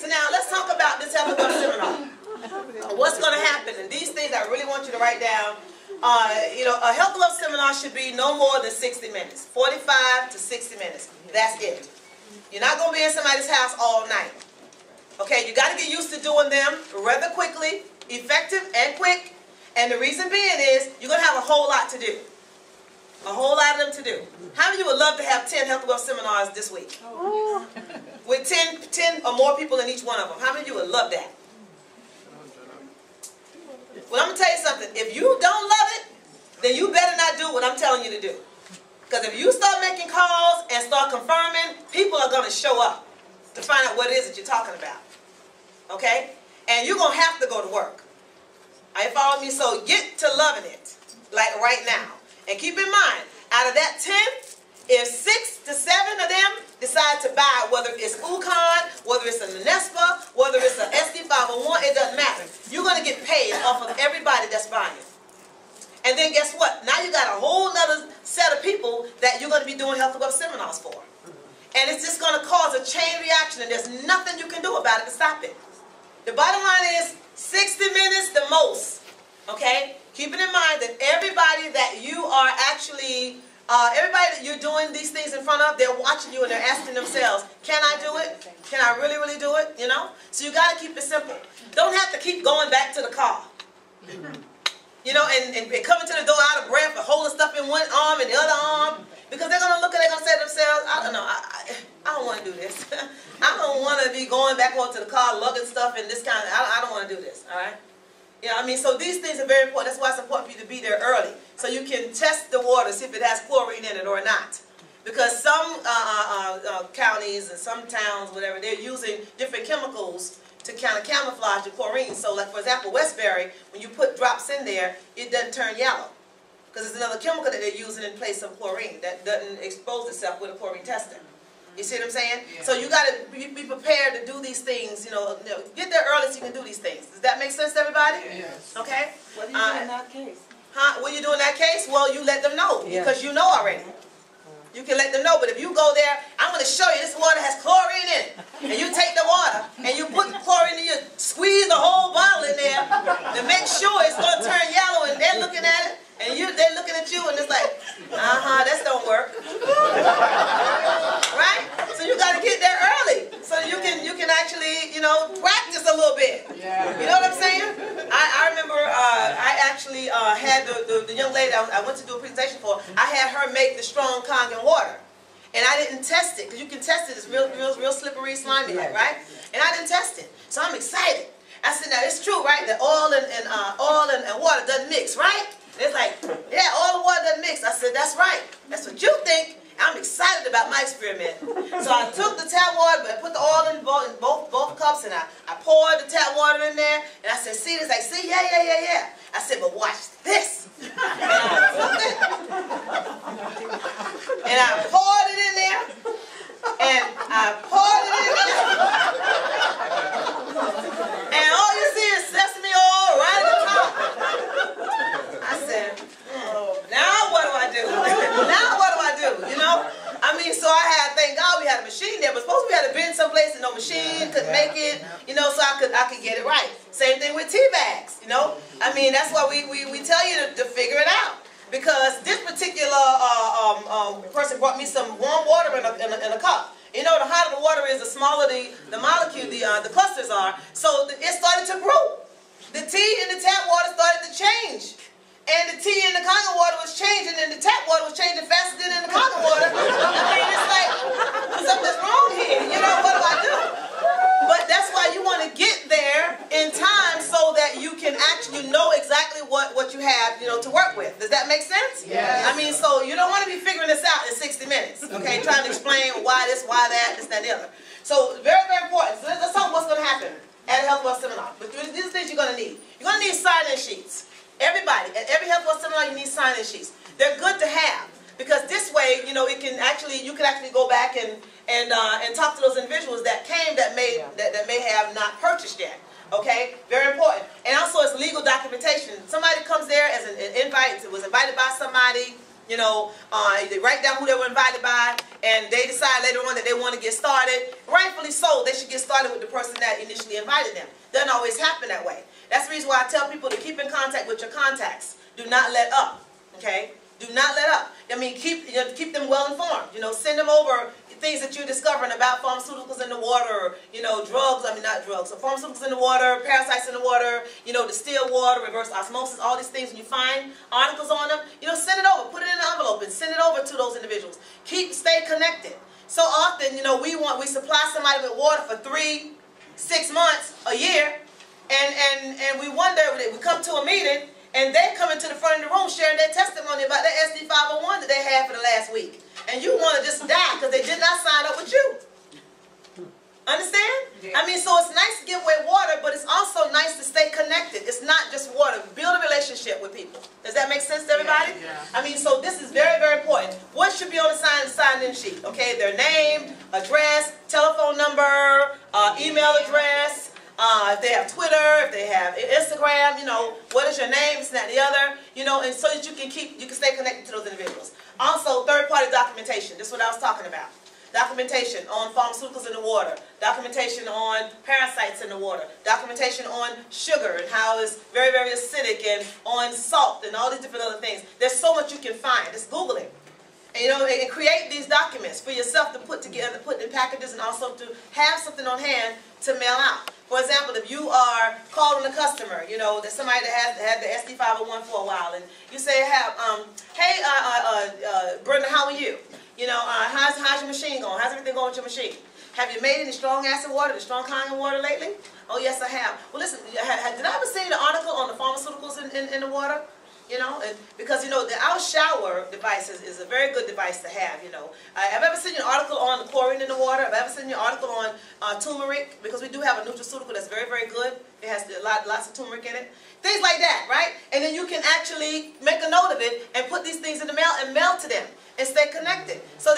So now let's talk about this health wealth seminar. What's going to happen? And these things I really want you to write down. You know, a health wealth seminar should be no more than 60 minutes. 45 to 60 minutes. That's it. You're not going to be in somebody's house all night. Okay, you got to get used to doing them rather quickly, effective and quick. And the reason being is you're going to have a whole lot to do. A whole lot of them to do. How many of you would love to have 10 health wealth seminars this week? Oh. With 10 or more people in each one of them. How many of you would love that? Well, I'm going to tell you something. If you don't love it, then you better not do what I'm telling you to do. Because if you start making calls and start confirming, people are going to show up to find out what it is that you're talking about. Okay? And you're going to have to go to work. Are you following me? So get to loving it, like right now. And keep in mind, out of that 10, if 6 to 7 of them decide to buy, whether it's UConn, whether it's a Nespa, whether it's an SD501, it doesn't matter. You're going to get paid off of everybody that's buying. And then guess what? Now you got a whole other set of people that you're going to be doing health wealth seminars for. And it's just going to cause a chain reaction, and there's nothing you can do about it to stop it. The bottom line is 60 minutes the most. Okay? Keeping in mind that everybody that you are actually, everybody that you're doing these things in front of, they're watching you and they're asking themselves, can I do it? Can I really, really do it? You know? So you got to keep it simple. Don't have to keep going back to the car. You know, and coming to the door out of breath and holding stuff in one arm and the other arm. Because they're going to look and they're going to say to themselves, I don't know, I don't want to do this. I don't want to be going back over to the car, lugging stuff and this kind of, I don't want to do this, all right? You know what I mean? So these things are very important. That's why it's important for you to be there early. So you can test the water, see if it has chlorine in it or not. Because some counties and some towns, whatever, they're using different chemicals to kind of camouflage the chlorine. So like, for example, Westbury, when you put drops in there, it doesn't turn yellow. Because it's another chemical that they're using in place of chlorine that doesn't expose itself with a chlorine tester. You see what I'm saying? Yeah. So you got to be prepared to do these things, you know, get there early so you can do these things. Does that make sense to everybody? Yes. Okay? What do you do in that case? Huh? What do you do in that case? Well, you let them know because you know already. You can let them know, but if you go there, I'm going to show you this water has chlorine in it. And you take the water and you put the chlorine in, you squeeze the whole bottle in there to make sure it's going to turn yellow, and they're looking at it. And they're looking at you and it's like, that don't work. Right? So you got to get there early so that you can actually, you know, practice a little bit. Yeah. You know what I'm saying? I remember I actually had the young lady I went to do a presentation for, I had her make the strong Kangen water. And I didn't test it, because you can test it. It's real slippery, slimy, right? And I didn't test it. So I'm excited. I said, now it's true, right, that oil and water doesn't mix, right? It's like, yeah, all the water doesn't mix. I said, that's right. That's what you think. I'm excited about my experiment. So I took the tap water, but I put the oil in both cups, and I poured the tap water in there, and I said, see this? Like, see, yeah. I said, but watch this. And I took it, and I poured it in there, and I poured it in there, and all you see is sesame oil right at the top. I said, now what do I do? Now what do I do? You know? I mean, so thank God we had a machine there, but suppose we had been someplace and no machine couldn't make it, you know, so I could get it right. Same thing with tea bags, you know? I mean, that's why we tell you to figure it out. Because this particular person brought me some warm water in a cup. You know, the hotter the water is, the smaller the molecule, the clusters are. So it started to grow. The tea in the tap water started to change. And the tea in the Kangen water was changing, and the tap water was changing faster than in the Kangen water. I mean, it's like, something's wrong here. You know, what do I do? But that's why you want to get there in time so that you can actually know exactly what you have, you know, to work with. Does that make sense? Yes. I mean, so you don't want to be figuring this out in 60 minutes, okay? Trying to explain why this, why that, this, that, and the other. So very, very important. So let's talk about what's going to happen at a health wealth seminar. But these things you're going to need. You're going to need sign-in sheets. Everybody, at every health wealth seminar, you need sign-in sheets. They're good to have because this way, you know, you can actually go back and talk to those individuals that came that may have not purchased yet. Okay, very important. And also, it's legal documentation. Somebody comes there as an invite, was invited by somebody. You know, they write down who they were invited by, and they decide later on that they want to get started, rightfully so, they should get started with the person that initially invited them. Doesn't always happen that way. That's the reason why I tell people to keep in contact with your contacts. Do not let up, okay? Do not let up. I mean, keep them well informed. Send them over things that you're discovering about pharmaceuticals in the water, drugs, not drugs, so pharmaceuticals in the water, parasites in the water, distilled water, reverse osmosis, all these things. When you find articles on them, send it over, put it in an envelope and send it over to those individuals. Stay connected. So often, we supply somebody with water for 3, 6 months, a year, and we wonder, we come to a meeting, and they come into the front of the room sharing their testimony about their SD501 that they had for the last week. And you want to just die because they did not sign up with you. Understand? Yeah. So it's nice to give away water, but it's also nice to stay connected. It's not just water. Build a relationship with people. Does that make sense to everybody? Yeah. So this is very, very important. What should be on the sign-in sheet? Okay, their name, address, telephone number, email address. If they have Twitter, if they have Instagram, what is your name, this and that, the other, and so that you can stay connected to those individuals. Also, third-party documentation. This is what I was talking about. Documentation on pharmaceuticals in the water. Documentation on parasites in the water. Documentation on sugar and how it's very, very acidic, and on salt and all these different other things. There's so much you can find. Just Google it. And create these documents for yourself to put together, put in packages, and also to have something on hand to mail out. For example, if you are calling a customer, that somebody that has had the SD501 for a while, and you say, hey, Brenda, how are you? How's your machine going? How's everything going with your machine? Have you made any strong acid water, the strong kind of water lately? Oh, yes, I have. Well, listen, did I ever see the article on the pharmaceuticals in the water? Because our shower device is a very good device to have. I've ever seen an article on the chlorine in the water. I've ever seen an article on turmeric, because we do have a nutraceutical that's very, very good. It has lots of turmeric in it. Things like that, right? And then you can actually make a note of it and put these things in the mail and mail to them and stay connected. So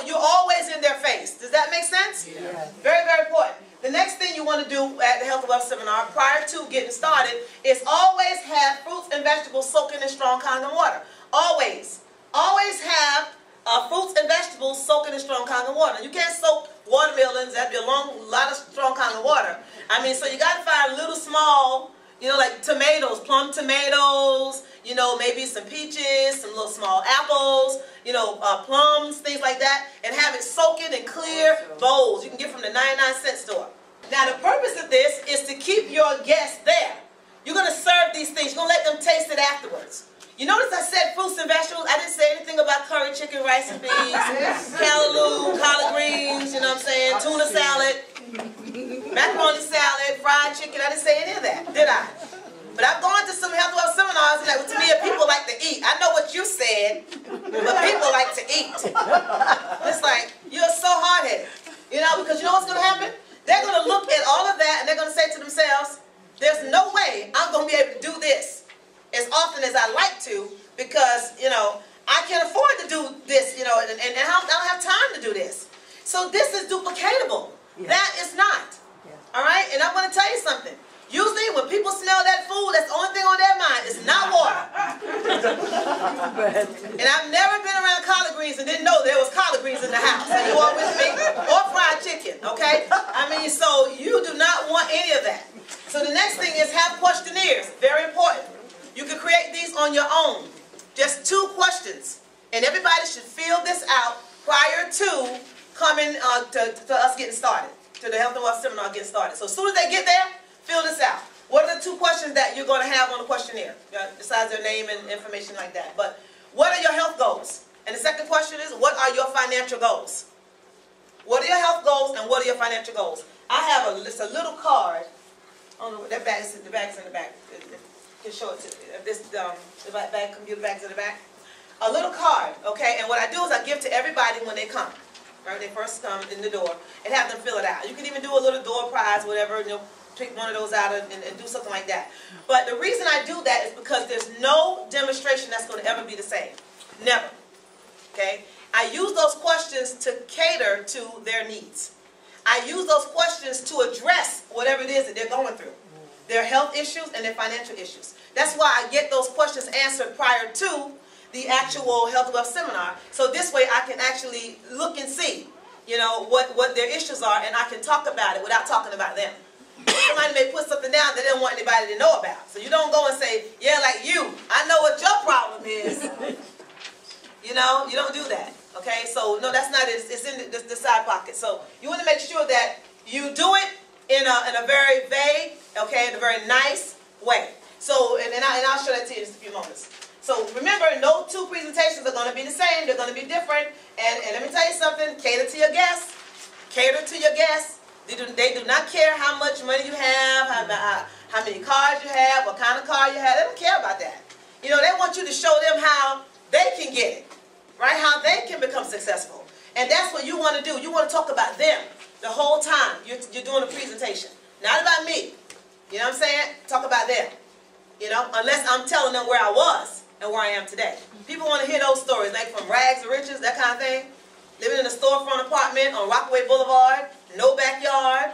you're always in their face. Does that make sense? Yeah. Very, very important. The next thing you want to do at the Health and Wealth Seminar prior to getting started is always have fruits and vegetables soaking in strong Kangen water. Always. Always have fruits and vegetables soaking in strong Kangen water. You can't soak watermelons. That'd be a lot of strong Kangen water. So you got to find little small, like tomatoes, plum tomatoes, maybe some peaches, some little small apples, plums, things like that, and have it soaking in clear bowls. You can get from the 99-cent store. Now, the purpose of this is to keep your guests there. You're going to serve these things. You're going to let them taste it afterwards. You notice I said fruits and vegetables. I didn't say anything about curry chicken, rice and beans, callaloo, collard greens, tuna salad, macaroni salad, fried chicken. I didn't say any of that, did I? But I've gone to some health wealth seminars, and to me, people like to eat. I know what you said, but people like to eat. It's like, you're so hard-headed. Because you know what's going to happen? They're going to look at all of that, and they're going to say to themselves, there's no way I'm going to be able to do this as often as I like to, because, I can't afford to do this, and I don't have time to do this. So this is duplicatable. Yeah. That is not. Yeah. All right? And I'm going to tell you something. Usually when people smell that food, that's the only thing on their mind. It's not water. And I've never been around collard greens and didn't know there was collard greens in the house. Are you all with me? Or fried chicken, okay? So you do not want any of that. So the next thing is have questionnaires. Very important. You can create these on your own. Just 2 questions. And everybody should fill this out prior to coming to us getting started, to the Health and Wealth Seminar getting started. So as soon as they get there, fill this out. What are the 2 questions that you're going to have on the questionnaire, besides their name and information like that? But what are your health goals? And the second question is, what are your financial goals? What are your health goals and what are your financial goals? I have a little card. I don't know what that bag is. The bag's in the back. You can show it to the bag, computer bag's in the back. A little card, okay? And what I do is I give to everybody when they come. Right? They first come in the door and have them fill it out. You can even do a little door prize, whatever, pick one of those out and do something like that. But the reason I do that is because there's no demonstration that's going to ever be the same. Never. Okay? I use those questions to cater to their needs. I use those questions to address whatever it is that they're going through. Their health issues and their financial issues. That's why I get those questions answered prior to the actual Health Wealth seminar. So this way I can actually look and see, you know, what their issues are, and I can talk about it without talking about them. Somebody may put something down that they don't want anybody to know about. So you don't go and say, yeah, like you, I know what your problem is. You know, you don't do that. Okay, so no, that's not it. It's in the side pocket. So you want to make sure that you do it in a very vague, okay, in a very nice way. So, and I'll show that to you in just a few moments. So remember, no two presentations are going to be the same. They're going to be different. And let me tell you something, cater to your guests. Cater to your guests. They do not care how much money you have, how many cars you have, what kind of car you have. They don't care about that. You know, they want you to show them how they can get it, right? How they can become successful. And that's what you want to do. You want to talk about them the whole time you're doing a presentation. Not about me. You know what I'm saying? Talk about them. You know, unless I'm telling them where I was and where I am today. People want to hear those stories, like from rags to riches, that kind of thing. Living in a storefront apartment on Rockaway Boulevard, no backyard,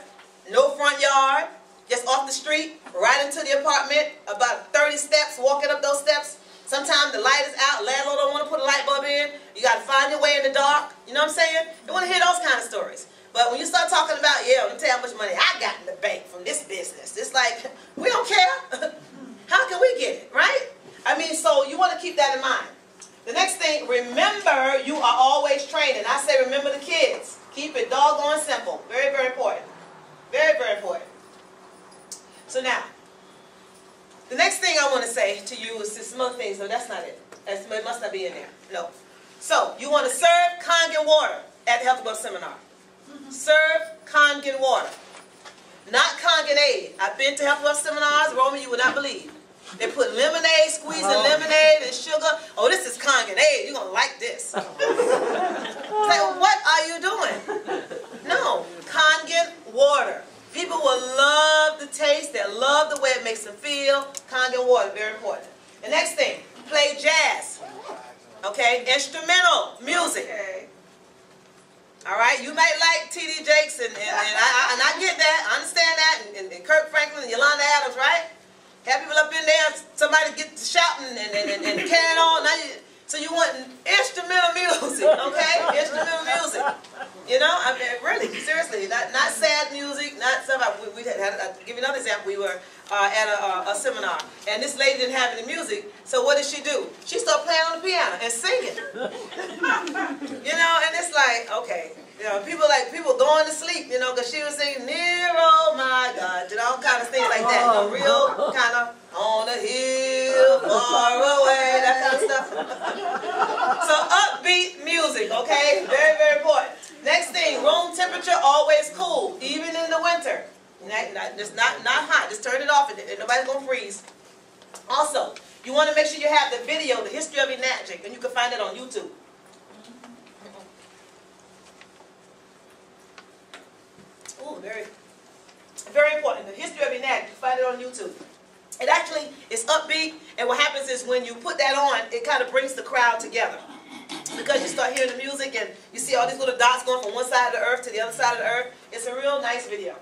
no front yard, just off the street, right into the apartment, about 30 steps, walking up those steps. Sometimes the light is out, landlord don't want to put a light bulb in, you got to find your way in the dark, you know what I'm saying? You want to hear those kind of stories. But when you start talking about, yeah, let me tell you how much money I got in the bank from this business, it's like, we don't care. How can we get it, right? I mean, so you want to keep that in mind. The next thing, remember you are always training. I say remember the kids. Keep it doggone simple. Very, very important. Very, very important. So now, the next thing I want to say to you is some other things. No, that's not it. It must not be in there. No. So, you want to serve Kangen water at the Health Wealth Seminar. Serve Kangen water. Not Kangen-aid. I've been to Health Wealth seminars, Roman, you would not believe. They put lemonade, squeezing lemonade and sugar. Oh, this is Kangen-aid. You're going to like this. It's like, what are you doing? No. Kangen water. People will love the taste. They'll love the way it makes them feel. Kangen water, very important. The next thing, play jazz. Okay? Instrumental music. All right? You might like T.D. Jakes, and I get that. I understand that. And Kirk Franklin and Yolanda Adams, right? Have people up in there, somebody get to shouting and carrying on. Now so you want instrumental music, okay? Instrumental music. You know, I mean, really, seriously, not sad music, not stuff. I'll give you another example. We were at a seminar, and this lady didn't have any music, so what did she do? She started playing on the piano and singing. You know, and it's like, okay. You know, people going to sleep, you know, because she was singing, near, oh my God, did all kind of things like that, you know, real kind of on a hill, far away, that kind of stuff. So upbeat music, okay, very, very important. Next thing, room temperature always cool, even in the winter. It's not hot, just turn it off and nobody's going to freeze. Also, you want to make sure you have the video, the history of Enagic, and you can find it on YouTube. Ooh, very important. The history of Enagic, you find it on YouTube. It actually is upbeat, and what happens is when you put that on, it kind of brings the crowd together. Because you start hearing the music and you see all these little dots going from one side of the earth to the other side of the earth. It's a real nice video.